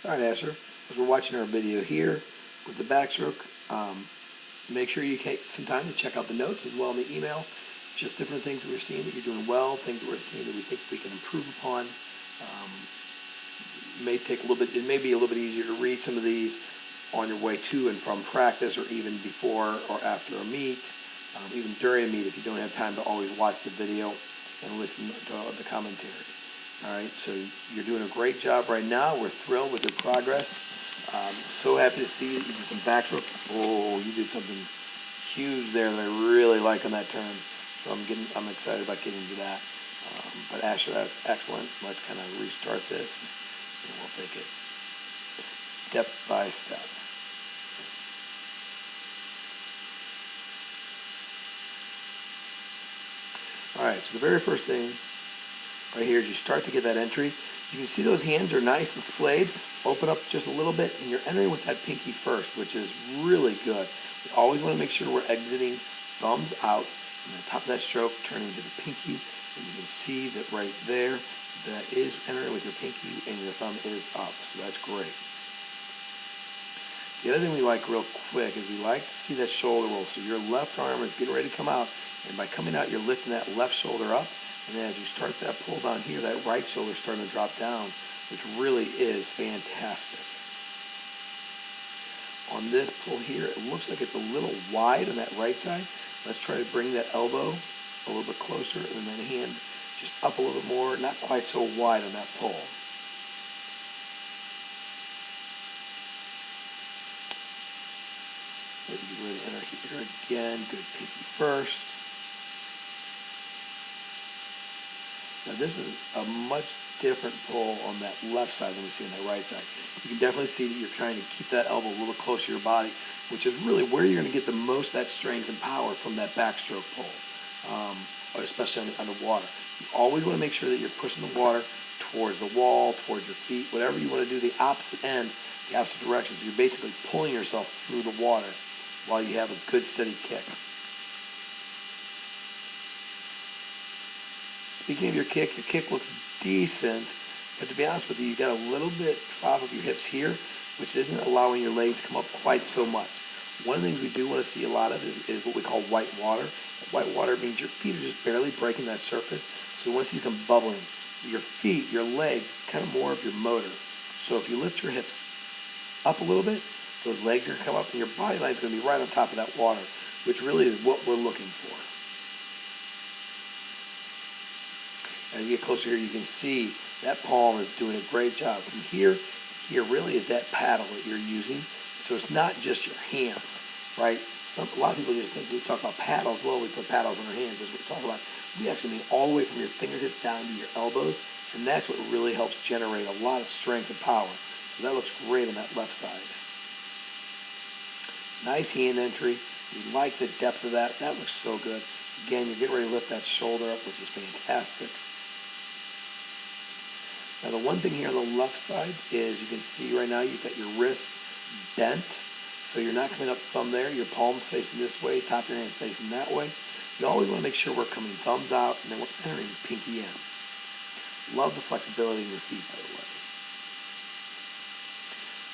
All right, Asher, as we're watching our video here with the backstroke, make sure you take some time to check out the notes as well in the email. Just different things that we're seeing that you're doing well, things that we're seeing that we think we can improve upon. May take a little bit. It may be a little bit easier to read some of these on your way to and from practice, or even before or after a meet, even during a meet if you don't have time to always watch the video and listen to the commentary. All right, so you're doing a great job right now. We're thrilled with your progress. So happy to see that you did some backstroke. Oh, you did something huge there that I really like on that turn. So I'm excited about getting to that. But Asher, that's excellent. Let's kind of restart this, and we'll take it step by step. All right, so the very first thing right here is you start to get that entry. You can see those hands are nice and splayed. Open up just a little bit, and you're entering with that pinky first, which is really good. We always want to make sure we're exiting thumbs out, and the top of that stroke turning to the pinky, and you can see that right there, that is entering with your pinky, and your thumb is up, so that's great. The other thing we like real quick is we like to see that shoulder roll. So your left arm is getting ready to come out, and by coming out, you're lifting that left shoulder up, and then as you start that pull down here, that right shoulder is starting to drop down, which really is fantastic. On this pull here, it looks like it's a little wide on that right side. Let's try to bring that elbow a little bit closer, and then hand just up a little bit more, not quite so wide on that pull. Maybe get ready to enter here again. Good pinky first. Now this is a much different pull on that left side than we see on that right side. You can definitely see that you're trying to keep that elbow a little closer to your body, which is really where you're going to get the most of that strength and power from that backstroke pull, especially on the water. You always want to make sure that you're pushing the water towards the wall, towards your feet, whatever you want to do, the opposite end, the opposite direction. So you're basically pulling yourself through the water while you have a good steady kick. Speaking of your kick looks decent, but to be honest with you, you got a little bit drop of your hips here, which isn't allowing your leg to come up quite so much. One of the things we do want to see a lot of is what we call white water. White water means your feet are just barely breaking that surface, so we want to see some bubbling. Your feet, your legs, kind of more of your motor. So if you lift your hips up a little bit, those legs are going to come up, and your body line is going to be right on top of that water, which really is what we're looking for. As you get closer here, you can see that palm is doing a great job. From here to here really is that paddle that you're using. So it's not just your hand, right? A lot of people just think we talk about paddles. Well, we put paddles on our hands. That's what we talk about. We actually mean all the way from your fingertips down to your elbows, and that's what really helps generate a lot of strength and power. So that looks great on that left side. Nice hand entry. We like the depth of that. That looks so good. Again, you're getting ready to lift that shoulder up, which is fantastic. Now the one thing here on the left side is you can see right now you've got your wrist bent. So you're not coming up thumb there. Your palm's facing this way, top of your hand's facing that way. You always want to make sure we're coming thumbs out, and then we're entering pinky in. Love the flexibility in your feet, by the way.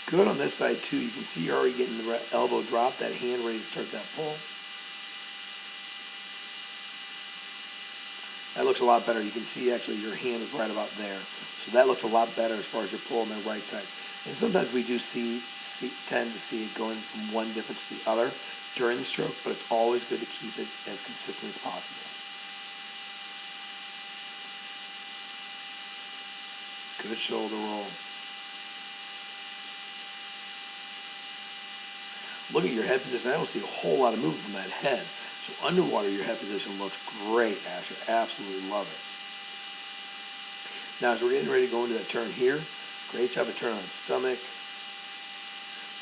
Good on this side too. You can see you're already getting the elbow drop, that hand ready to start that pull. That looks a lot better. You can see actually your hand is right about there. So that looks a lot better as far as your pull on the right side. And sometimes we do tend to see it going from one difference to the other during the stroke, but it's always good to keep it as consistent as possible. Good shoulder roll. Look at your head position. I don't see a whole lot of movement from that head. So underwater, your head position looks great, Asher. Absolutely love it. Now, as we're getting ready to go into that turn here, great job of turning on the stomach.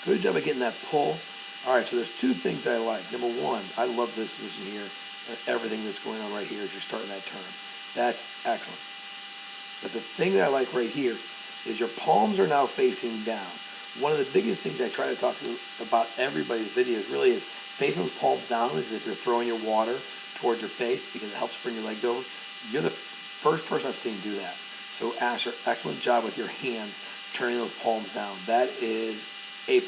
Good job of getting that pull. All right, so there's two things I like. Number one, I love this position here, and everything that's going on right here as you're starting that turn. That's excellent. But the thing that I like right here is your palms are now facing down. One of the biggest things I try to talk about everybody's videos really is facing those palms down as if you're throwing your water towards your face, because it helps bring your legs over. You're the first person I've seen do that. So Asher, excellent job with your hands turning those palms down. That is A+.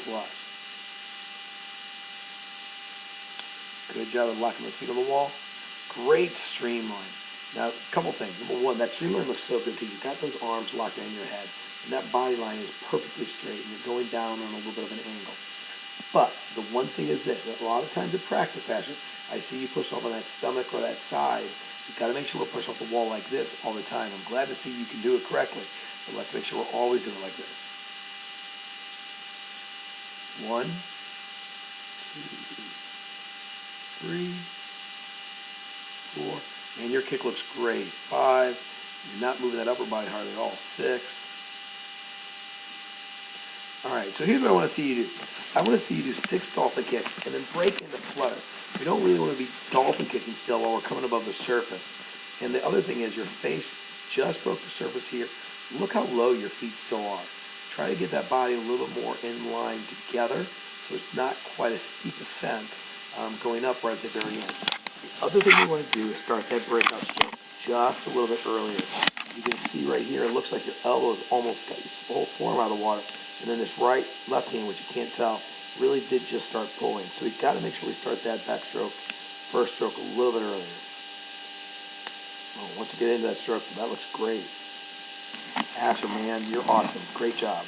Good job of locking those feet on the wall. Great streamline. Now, a couple things. Number one, that streamline looks so good because you've got those arms locked in your head, and that body line is perfectly straight, and you're going down on a little bit of an angle. But the one thing is this, a lot of times in practice, Asher, I see you push off on that stomach or that side. You've got to make sure we're pushing off the wall like this all the time. I'm glad to see you can do it correctly, but let's make sure we're always doing it like this. 1, 2, 3, 4, and your kick looks great. 5, you're not moving that upper body hardly at all. 6. All right, so here's what I want to see you do. I want to see you do 6 dolphin kicks and then break into flutter. We don't really want to be dolphin kicking still while we're coming above the surface. And the other thing is your face just broke the surface here. Look how low your feet still are. Try to get that body a little bit more in line together so it's not quite a steep ascent going up right at the very end. The other thing you want to do is start that breakout stroke just a little bit earlier. You can see right here, it looks like your elbow is almost got your whole forearm out of the water. And then this left hand, which you can't tell, really did just start pulling. So we've got to make sure we start that backstroke, first stroke, a little bit earlier. Oh, once you get into that stroke, that looks great. Asher, man, you're awesome. Great job.